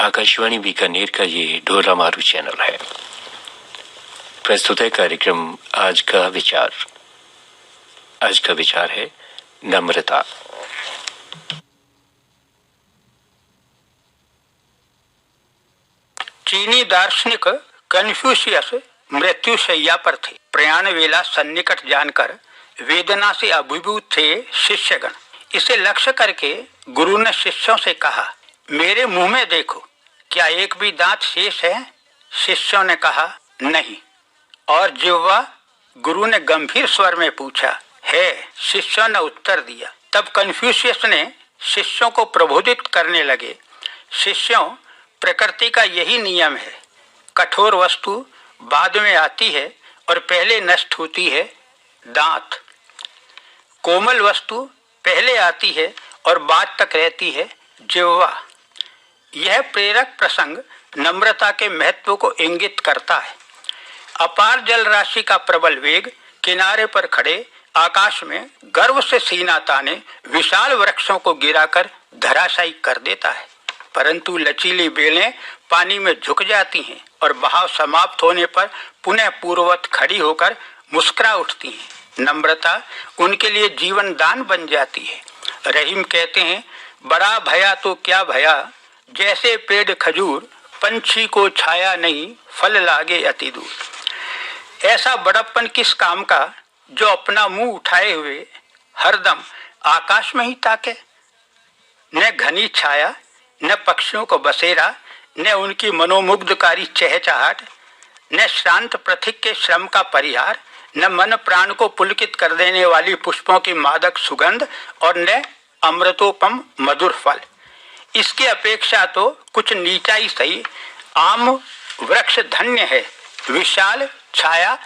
आकाशवाणी बीकानेर का ये ढोला मारू चैनल है। प्रस्तुत है कार्यक्रम आज का विचार। आज का विचार है नम्रता। चीनी दार्शनिक कन्फ्यूशियस मृत्यु शैया पर थे। प्रयाण वेला सन्निकट जानकर वेदना से अभिभूत थे शिष्यगण। इसे लक्ष्य करके गुरु ने शिष्यों से कहा, मेरे मुंह में देखो, क्या एक भी दांत शेष है? शिष्यों ने कहा, नहीं। और जिह्वा? गुरु ने गंभीर स्वर में पूछा। है, शिष्यों ने उत्तर दिया। तब कन्फ्यूशियस ने शिष्यों को प्रबोधित करने लगे, शिष्यों, प्रकृति का यही नियम है। कठोर वस्तु बाद में आती है और पहले नष्ट होती है दांत। कोमल वस्तु पहले आती है और बाद तक रहती है जिह्वा। यह प्रेरक प्रसंग नम्रता के महत्व को इंगित करता है। अपार जल राशि का प्रबल वेग किनारे पर खड़े आकाश में गर्व से सीना ताने विशाल वृक्षों को गिराकर धराशायी कर देता है, परंतु लचीली बेलें पानी में झुक जाती हैं और बहाव समाप्त होने पर पुनः पूर्ववत खड़ी होकर मुस्कुरा उठती हैं। नम्रता उनके लिए जीवन दान बन जाती है। रहीम कहते हैं, बड़ा भया तो क्या भया, जैसे पेड़ खजूर, पंछी को छाया नहीं, फल लागे अति दूर। ऐसा बड़प्पन किस काम का जो अपना मुंह उठाए हुए हरदम आकाश में ही ताके। न घनी छाया, न पक्षियों को बसेरा, न उनकी मनोमुग्धकारी चहचहाट, न श्रांत पथिक के श्रम का परिहार, न मन प्राण को पुलकित कर देने वाली पुष्पों की मादक सुगंध, और न अमृतोपम मधुर फल। इसकी अपेक्षा तो कुछ नीचा ही सही आम वृक्ष धन्य है। विशाल छाया,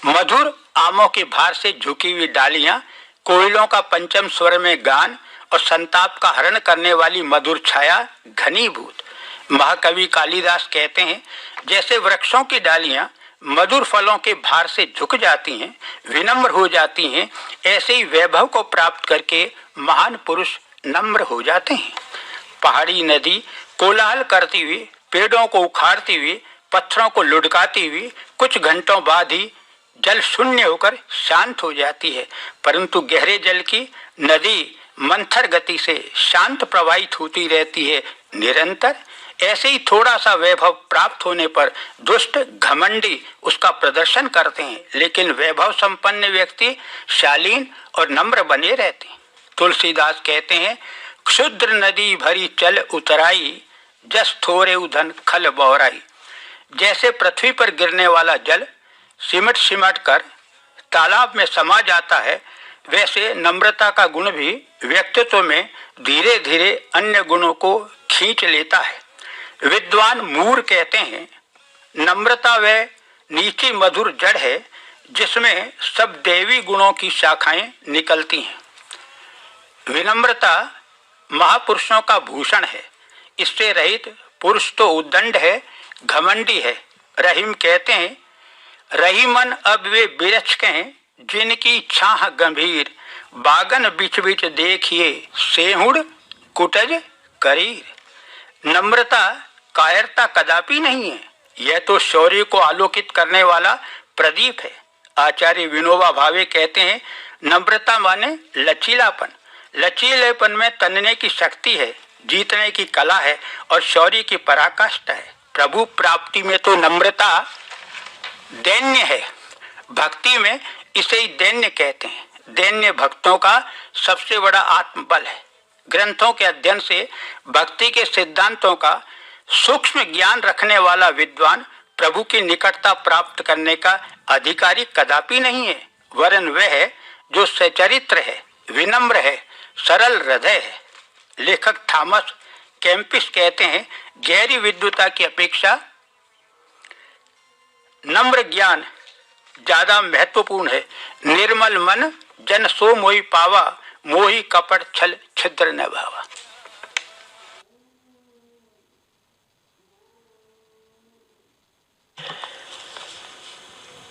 मधुर आमों के भार से झुकी हुई डालियां, कोयलों का पंचम स्वर में गान और संताप का हरण करने वाली मधुर छाया घनीभूत। महाकवि कालिदास कहते हैं, जैसे वृक्षों की डालियां मधुर फलों के भार से झुक जाती हैं, विनम्र हो जाती हैं, ऐसे ही वैभव को प्राप्त करके महान पुरुष नम्र हो जाते हैं। पहाड़ी नदी कोलाहल करती हुई, पेड़ों को उखाड़ती हुई, पत्थरों को लुढ़काती हुई कुछ घंटों बाद ही जल शून्य होकर शांत हो जाती है, परंतु गहरे जल की नदी मंथर गति से शांत प्रवाहित होती रहती है निरंतर। ऐसे ही थोड़ा सा वैभव प्राप्त होने पर दुष्ट घमंडी उसका प्रदर्शन करते हैं, लेकिन वैभव संपन्न व्यक्ति शालीन और नम्र बने रहते हैं। तुलसीदास कहते हैं, क्षुद्र नदी भरी चल उतराई, जस थोरे उधन खल बौराई। जैसे पृथ्वी पर गिरने वाला जल सिमट सिमट कर तालाब में समा जाता है, वैसे नम्रता का गुण भी व्यक्तित्व में धीरे धीरे अन्य गुणों को खींच लेता है। विद्वान मूर कहते हैं, नम्रता वह नीची मधुर जड़ है जिसमें सब देवी गुणों की शाखाएं निकलती हैं। विनम्रता महापुरुषों का भूषण है। इससे रहित पुरुष तो उद्दंड है, घमंडी है। रहीम कहते हैं, रहीमन अब वे बिरछ कहें जिनकी छाह गंभीर, बागन बिच बिच देखिए सेहुड़ कुटज करीर। नम्रता कायरता कदापि नहीं है, यह तो शौर्य को आलोकित करने वाला प्रदीप है। आचार्य विनोबा भावे कहते हैं, नम्रता माने लचीलापन। लचीलेपन में तनने की शक्ति है, जीतने की कला है और शौर्य की पराकाष्ठा है। प्रभु प्राप्ति में तो नम्रता दैन्य है, भक्ति में इसे ही दैन्य कहते हैं। दैन्य भक्तों का सबसे बड़ा आत्मबल है। ग्रंथों के अध्ययन से भक्ति के सिद्धांतों का सूक्ष्म ज्ञान रखने वाला विद्वान प्रभु की निकटता प्राप्त करने का अधिकारी कदापि नहीं है, वरन वह है जो सचरित्र है, विनम्र है, सरल हृदय है। लेखक थॉमस कैम्पिस कहते हैं, गहरी विद्वता की अपेक्षा नम्र ज्ञान ज्यादा महत्वपूर्ण है। निर्मल मन जन सो मोहि पावा, मोहि कपट छल छिद्र न भावा।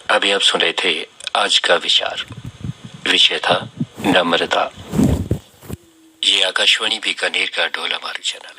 अभी आप सुन रहे थे आज का विचार। विषय था नम्रता। ये आकाशवाणी बीकानेर का ढोला मारू चैनल है।